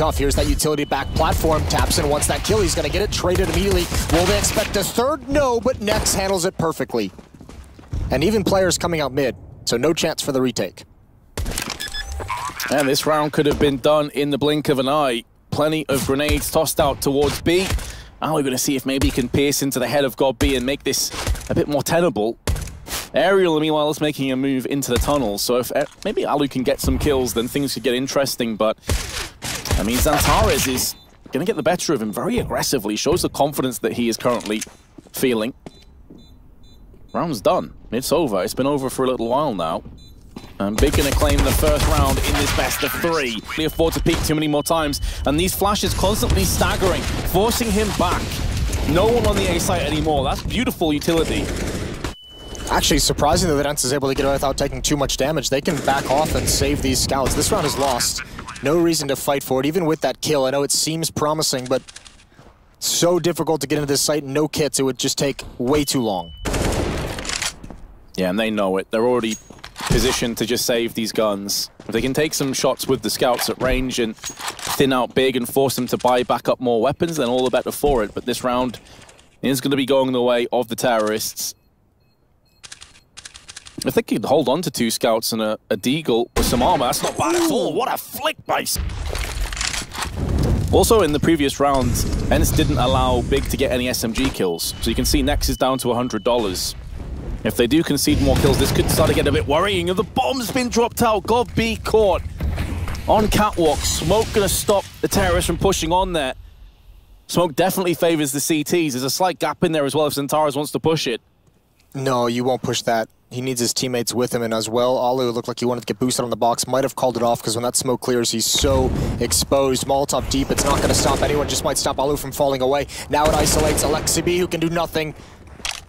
tough. Here's that utility back platform. Taps in, wants that kill. He's going to get it, traded immediately. Will they expect a third? No, but Nex handles it perfectly. And even players coming out mid, so no chance for the retake. And this round could have been done in the blink of an eye. Plenty of grenades tossed out towards B. Now we're going to see if maybe he can pierce into the head of God B and make this a bit more tenable. Aerial, meanwhile, is making a move into the tunnel, so if maybe Alu can get some kills, then things could get interesting, but I mean, Xantares is going to get the better of him very aggressively, shows the confidence that he is currently feeling. Round's done. It's over. It's been over for a little while now. And Big going to claim the first round in this best of three. They afford to peek too many more times, and these flashes constantly staggering, forcing him back. No one on the A site anymore. That's beautiful utility. Actually, surprisingly that ENCE is able to get away without taking too much damage. They can back off and save these scouts. This round is lost. No reason to fight for it, even with that kill. I know it seems promising, but so difficult to get into this site. No kits, it would just take way too long. Yeah, and they know it. They're already positioned to just save these guns. If they can take some shots with the scouts at range and thin out Big and force them to buy back up more weapons, then all the better for it. But this round is going to be going the way of the terrorists. If they could hold on to two scouts and a deagle with some armor, that's not bad at all. What a flick by... Also, in the previous round, ENCE didn't allow Big to get any SMG kills. So you can see Nex is down to $100. If they do concede more kills, this could start to get a bit worrying. And the bomb's been dropped out. God B caught on catwalk. Smoke going to stop the terrorists from pushing on there. Smoke definitely favors the CTs. There's a slight gap in there as well if Xantares wants to push it. No, you won't push that. He needs his teammates with him, and as well, Alu looked like he wanted to get boosted on the box. Might have called it off, because when that smoke clears, he's so exposed. Molotov deep, it's not going to stop anyone, just might stop Alu from falling away. Now it isolates Alexi B, who can do nothing.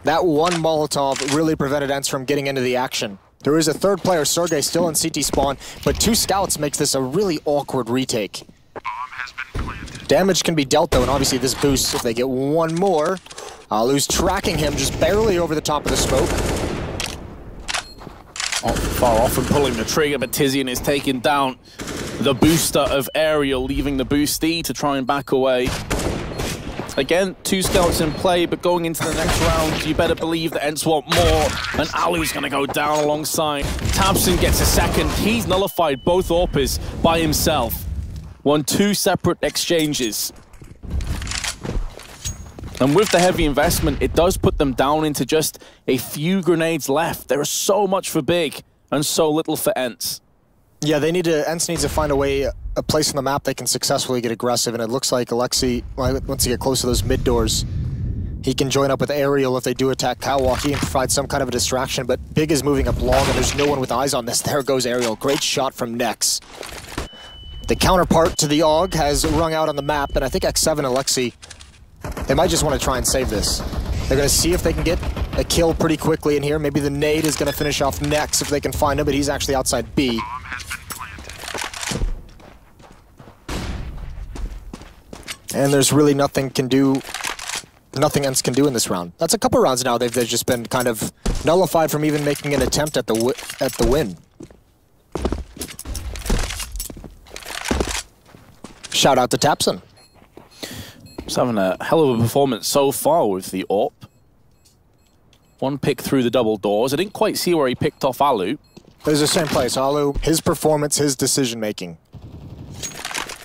That one Molotov really prevented ENCE from getting into the action. There is a third player, Sergey, still in CT spawn, but two scouts makes this a really awkward retake. Damage can be dealt, though, and obviously this boost, if they get one more, Alu's tracking him just barely over the top of the smoke. Far off and pulling the trigger, but Tizian is taking down the booster of Aerial, leaving the boostee to try and back away. Again, two scouts in play, but going into the next round, you better believe that ENCE want more, and Alu's going to go down alongside. Tabson gets a second. He's nullified both AWPers by himself. Won two separate exchanges. And with the heavy investment, it does put them down into just a few grenades left. There is so much for Big and so little for ENCE. Yeah, ENCE needs to find a way, a place on the map they can successfully get aggressive, and it looks like Alexi, once you get close to those mid doors, he can join up with Aerial if they do attack Catwalk. He can provide some kind of a distraction, but Big is moving up long, and there's no one with eyes on this. There goes Aerial. Great shot from Nex. The counterpart to the AUG has rung out on the map, and I think X7 Alexi, they might just want to try and save this. They're going to see if they can get a kill pretty quickly in here. Maybe the nade is going to finish off Nex if they can find him, but he's actually outside B. And there's really nothing ENCE can do in this round. That's a couple rounds now they've just been kind of nullified from even making an attempt at the win. Shout out to Tapson. He's having a hell of a performance so far with the AWP. One pick through the double doors. I didn't quite see where he picked off Alu. It was the same place. Alu, his performance, his decision-making.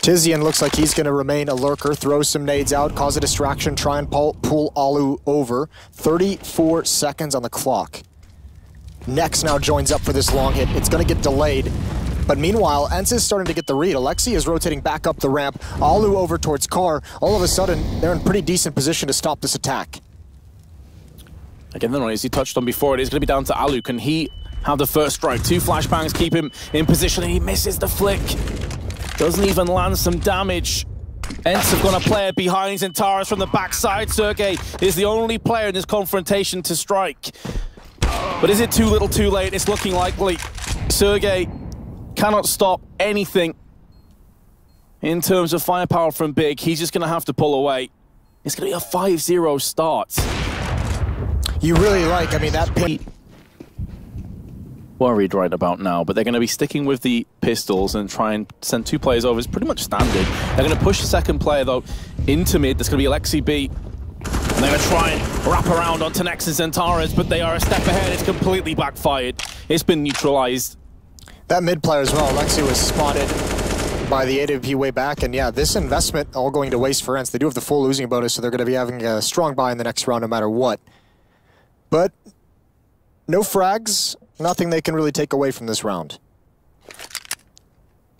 Tizian looks like he's going to remain a lurker, throw some nades out, cause a distraction, try and pull Alu over. 34 seconds on the clock. Nex now joins up for this long hit. It's going to get delayed. But meanwhile, ENCE is starting to get the read. Alexi is rotating back up the ramp. Alu over towards Car. All of a sudden, they're in pretty decent position to stop this attack. Again, the noise he touched on before, it is going to be down to Alu. Can he have the first strike? Two flashbangs keep him in position, and he misses the flick. Doesn't even land some damage. ENCE have got a player behind Xantares from the backside. Sergey is the only player in this confrontation to strike. But is it too little too late? It's looking likely. Sergey cannot stop anything in terms of firepower from Big. He's just going to have to pull away. It's going to be a 5-0 start. You really like, I mean, that pin. worried right about now, but they're going to be sticking with the pistols and try and send 2 players over. It's pretty much standard. They're going to push the second player, though, into mid. That's going to be Alexi B. And they're going to try and wrap around onto Nex and Centaurus, but they are a step ahead. It's completely backfired. It's been neutralized. That mid player as well, Alexi, was spotted by the AWP way back, and yeah, this investment all going to waste for ENCE. They do have the full losing bonus, so they're going to be having a strong buy in the next round no matter what. But no frags, nothing they can really take away from this round.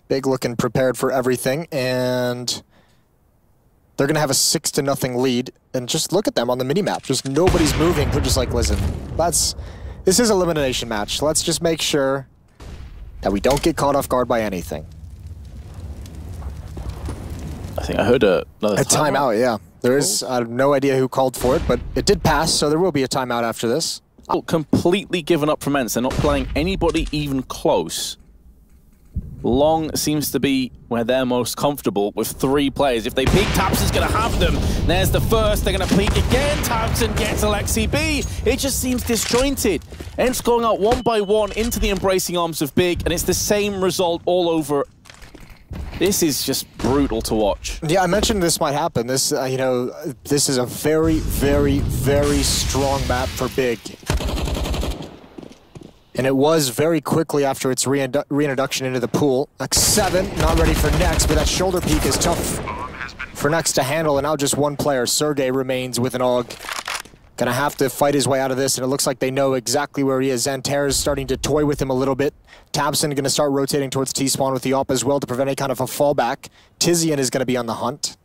Big looking prepared for everything, and they're going to have a 6-0 lead. And just look at them on the minimap. Just nobody's moving. They're just like, listen, this is an elimination match. Let's just make sure that we don't get caught off guard by anything. I think I heard another timeout, yeah. There is, I have no idea who called for it, but it did pass, so there will be a timeout after this. Completely given up from ENCE. They're not playing anybody even close. Long seems to be where they're most comfortable with 3 players. If they peek, tabseN's going to have them. There's the first. They're going to peek again. tabseN gets Alexi B. It just seems disjointed. ENCE going out 1 by 1 into the embracing arms of Big, and it's the same result all over. This is just brutal to watch. Yeah, I mentioned this might happen. This, you know, this is a very, very, very strong map for Big. And it was very quickly after its reintroduction into the pool. X7, not ready for Nex, but that shoulder peek is tough for Nex to handle. And now just 1 player, sergej, remains with an AUG. Gonna have to fight his way out of this, and it looks like they know exactly where he is. Xanter's starting to toy with him a little bit. tabseN gonna start rotating towards T-spawn with the AWP as well to prevent any kind of a fallback. TiZian is gonna be on the hunt.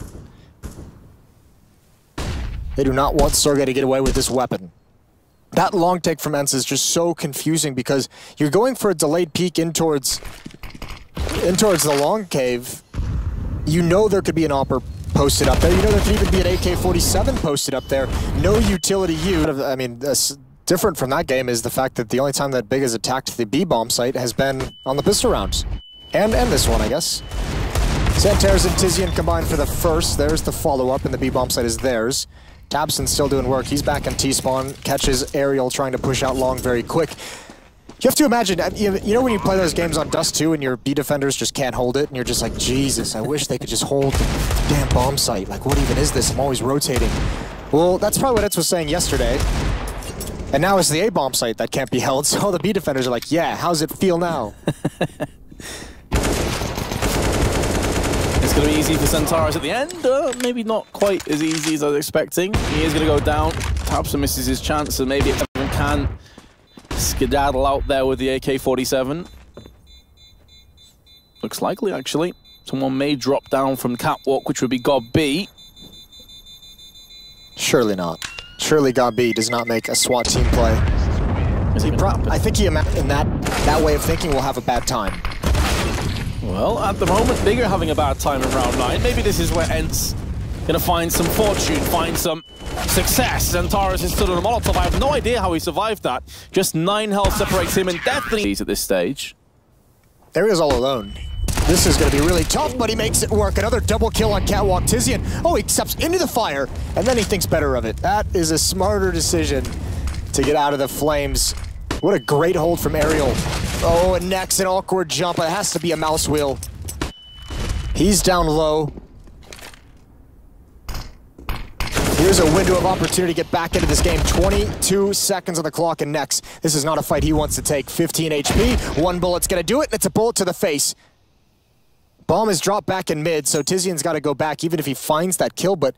They do not want sergej to get away with this weapon. That long take from ENCE is just so confusing because you're going for a delayed peek in towards the long cave. You know there could be an AWPer posted up there. You know there could even be an AK-47 posted up there. No utility I mean, different from that game is the fact that the only time that Big has attacked the B-bomb site has been on the pistol rounds. And this one, I guess. Xanter's and TiZian combined for the first. There's the follow-up, and the B-bomb site is theirs. tabseN's still doing work. He's back in T-spawn, catches Aerial trying to push out long very quick. You have to imagine, you know when you play those games on Dust2 and your B defenders just can't hold it, and you're just like, Jesus, I wish they could just hold the damn bomb site. Like, what even is this? I'm always rotating. Well, that's probably what ENCE was saying yesterday. And now it's the A bomb site that can't be held, so all the B defenders are like, yeah, how's it feel now? It's going to be easy for Centaurus at the end. Maybe not quite as easy as I was expecting. He is going to go down. tabseN misses his chance, and maybe everyone can skedaddle out there with the AK-47. Looks likely, actually. Someone may drop down from Catwalk, which would be God B. Surely not. Surely God B does not make a SWAT team play. I think he, in that way of thinking, will have a bad time. Well, at the moment, Big are having a bad time in round 9. Maybe this is where ENCE gonna find some fortune, find some success. Centaurus is stood on a Molotov. I have no idea how he survived that. Just 9 health separates him and definitely at this stage. Aerial's all alone. This is gonna be really tough, but he makes it work. Another double kill on Catwalk. TiZian, oh, he steps into the fire, and then he thinks better of it. That is a smarter decision to get out of the flames. What a great hold from Aerial. Oh, and Nex, an awkward jump. It has to be a mouse wheel. He's down low. Here's a window of opportunity to get back into this game. 22 seconds on the clock, and Nex, this is not a fight he wants to take. 15 HP, 1 bullet's gonna do it, and it's a bullet to the face. Bomb is dropped back in mid, so TiZian's gotta go back even if he finds that kill, but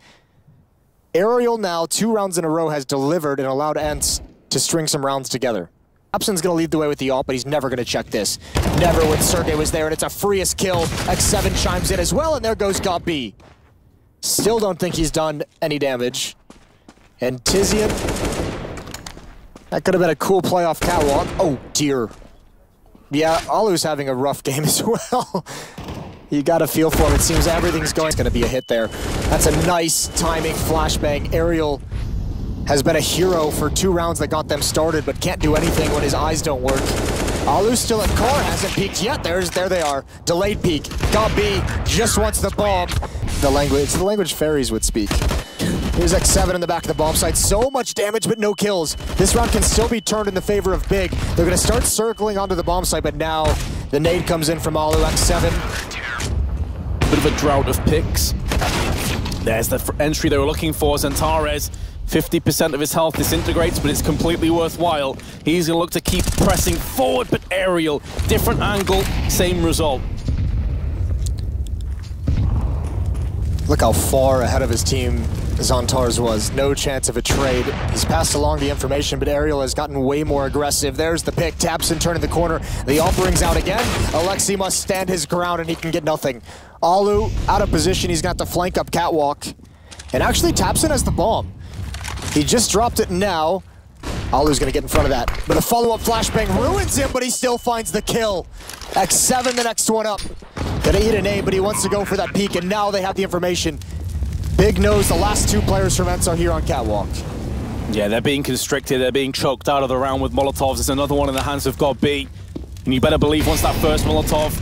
Aerial now, 2 rounds in a row, has delivered and allowed ENCE to string some rounds together. tabseN's gonna lead the way with the ult, but he's never gonna check this. Never when sergej was there, and it's a freest kill. X7 chimes in as well, and there goes God B. Still don't think he's done any damage. And TiZian, that could have been a cool play off Catwalk. Oh dear. Yeah, Alu's having a rough game as well. You got to feel for him. It seems everything's going to be a hit there. That's a nice timing flashbang. Aerial has been a hero for 2 rounds that got them started, but can't do anything when his eyes don't work. Alu's still at car, hasn't peeked yet. There they are. Delayed peek. God B just wants the bomb. It's the language fairies would speak. Here's X7 in the back of the bomb site. So much damage, but no kills. This round can still be turned in the favor of Big. They're going to start circling onto the bomb site, but now the nade comes in from Alu. X7. Bit of a drought of picks. There's the entry they were looking for. Zantares, 50% of his health disintegrates, but it's completely worthwhile. He's going to look to keep pressing forward, but Aerial, different angle, same result. Look how far ahead of his team Zantares was. No chance of a trade. He's passed along the information, but Aerial has gotten way more aggressive. There's the pick. Tapson turning the corner. The AWP rings out again. Alexi must stand his ground, and he can get nothing. Alu out of position. He's got to flank up Catwalk. And actually, Tapson has the bomb. He just dropped it now. Alu's going to get in front of that. But a follow-up flashbang ruins him, but he still finds the kill. X7 the next one up. Gonna eat an A, but he wants to go for that peek, and now they have the information. Big knows the last two players from ENCE are here on Catwalk. Yeah, they're being constricted, they're being choked out of the round with Molotovs. There's another one in the hands of God B. And you better believe once that first Molotov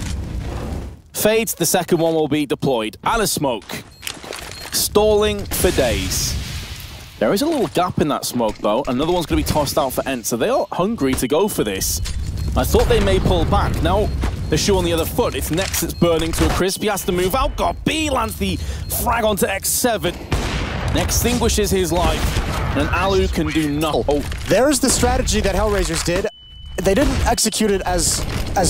fades, the second one will be deployed. And a smoke. Stalling for days. There is a little gap in that smoke, though. Another one's going to be tossed out for ENCE. So they are hungry to go for this. I thought they may pull back. Now, the shoe on the other foot. It's Nex that's burning to a crisp. He has to move out. God B lands the frag onto X7. Extinguishes his life. And Alu can do nothing. Oh, there's the strategy that Hellraisers did. They didn't execute it as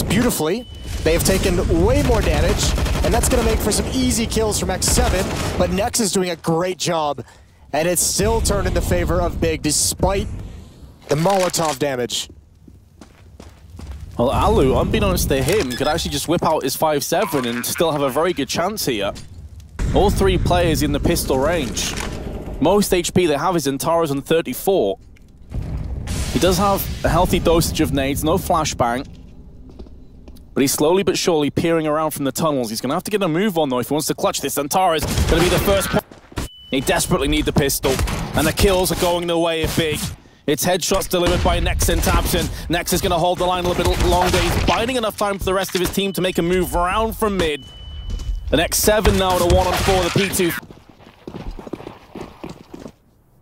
beautifully. They have taken way more damage, and that's going to make for some easy kills from X7. But Nex is doing a great job, and it's still turned in the favor of Big, despite the Molotov damage. Well, Alu, unbeknownst to him, could actually just whip out his 5-7 and still have a very good chance here. All three players in the pistol range. Most HP they have is Zantares on 34. He does have a healthy dosage of nades, no flashbang. But he's slowly but surely peering around from the tunnels. He's going to have to get a move on, though, if he wants to clutch this. Zantares going to be the first. They desperately need the pistol. And the kills are going the way of Big. It's headshots delivered by Nex and Tapson. Nex is going to hold the line a little bit longer. He's biding enough time for the rest of his team to make a move around from mid. The X7 now at a 1-on-4, the P2.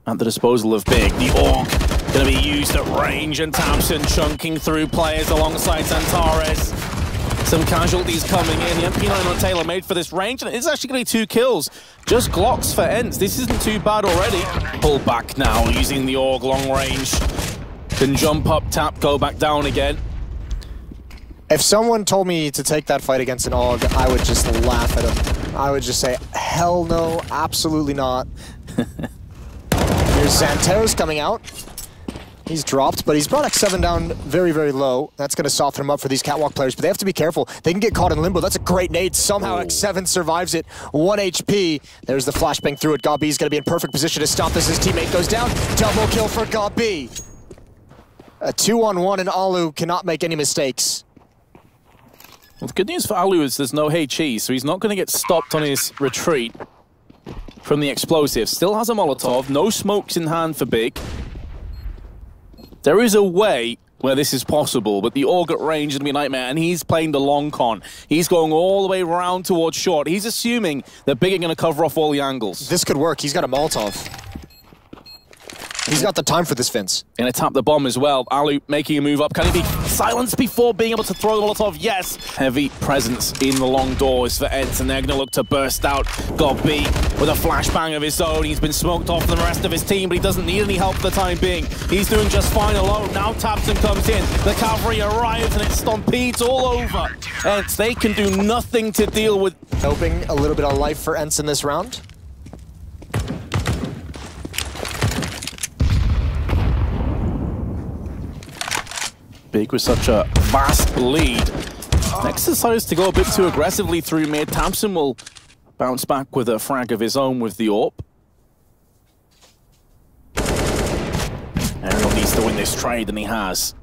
At the disposal of Big. The AUG going to be used at range, and Tapson chunking through players alongside Zantares. Some casualties coming in. The MP9 on Taylor made for this range, and it's actually going to be 2 kills. Just Glocks for ENCE. This isn't too bad already. Pull back now using the AUG long range. Can jump up, tap, go back down again. If someone told me to take that fight against an AUG, I would just laugh at him. I would just say, hell no, absolutely not. Here's Zantares coming out. He's dropped, but he's brought X7 down very, very low. That's going to soften him up for these Catwalk players, but they have to be careful. They can get caught in limbo. That's a great nade. Somehow X7 survives it. 1 HP. There's the flashbang through it. Gabi's going to be in perfect position to stop this. His teammate goes down. Double kill for Gabi. A 2-on-1, and Alu cannot make any mistakes. Well, the good news for Alu is there's no HE, so he's not going to get stopped on his retreat from the explosives. Still has a Molotov. No smokes in hand for Big. There is a way where this is possible, but the AUG at range is going to be a nightmare, and he's playing the long con. He's going all the way around towards short. He's assuming that Big are going to cover off all the angles. This could work. He's got a Molotov. He's got the time for this, Vince. Going to tap the bomb as well. Alu making a move up. Can he be silenced before being able to throw the Molotov? Yes. Heavy presence in the long doors for ENCE, and they're going to look to burst out. God B with a flashbang of his own. He's been smoked off from the rest of his team, but he doesn't need any help for the time being. He's doing just fine alone. Now Tapson comes in. The cavalry arrives, and it stompedes all over ENCE. They can do nothing to deal with. Hoping a little bit of life for ENCE in this round. Big with such a vast lead. Nex decides to go a bit too aggressively through mid. Tapson will bounce back with a frag of his own with the AWP. Aerial needs to win this trade, and he has.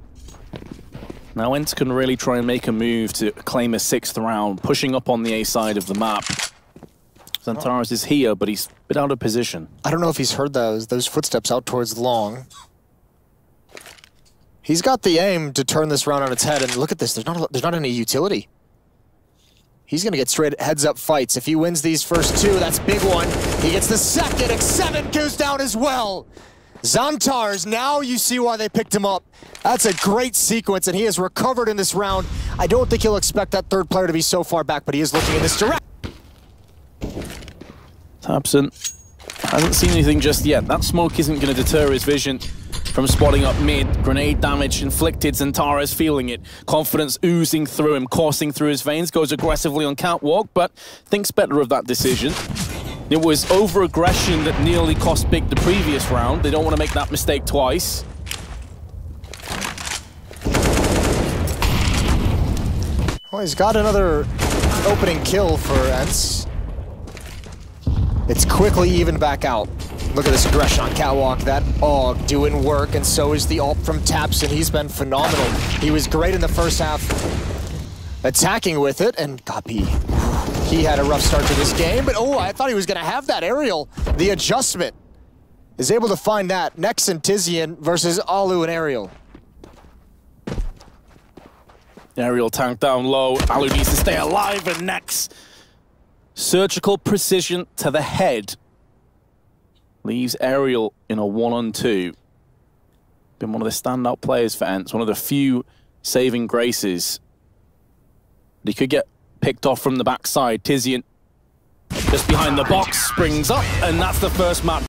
Now ENCE can really try and make a move to claim a 6th round, pushing up on the A side of the map. Zantares is here, but he's a bit out of position. I don't know if he's heard those footsteps out towards long. He's got the aim to turn this round on its head, and look at this. There's not any utility. he's going to get straight heads-up fights. If he wins these first two, that's big one. He gets the second. X7 goes down as well. Xantars, now you see why they picked him up. That's a great sequence, and he has recovered in this round. I don't think he'll expect that third player to be so far back, but he is looking in this direction. Tabson hasn't seen anything just yet. That smoke isn't going to deter his vision from spotting up mid. Grenade damage inflicted. Xantara's feeling it. Confidence oozing through him, coursing through his veins. Goes aggressively on catwalk, but thinks better of that decision. It was over-aggression that nearly cost Big the previous round. They don't want to make that mistake twice. Well, he's got another opening kill for ENCE. It's quickly evened back out. Look at this aggression on catwalk. That AUG doing work, and so is the ult from Tabson. He's been phenomenal. He was great in the first half, attacking with it, and Gabi, he had a rough start to this game, but oh, I thought he was going to have that aerial. The adjustment is able to find that. Nex and Tizian versus Alu and Aerial. Aerial tank down low. Alu needs to stay alive, and Nex, surgical precision to the head, leaves Aerial in a 1-on-2. Been one of the standout players for ENCE, one of the few saving graces. He could get picked off from the backside. Tizian just behind the box, springs up, and that's the first map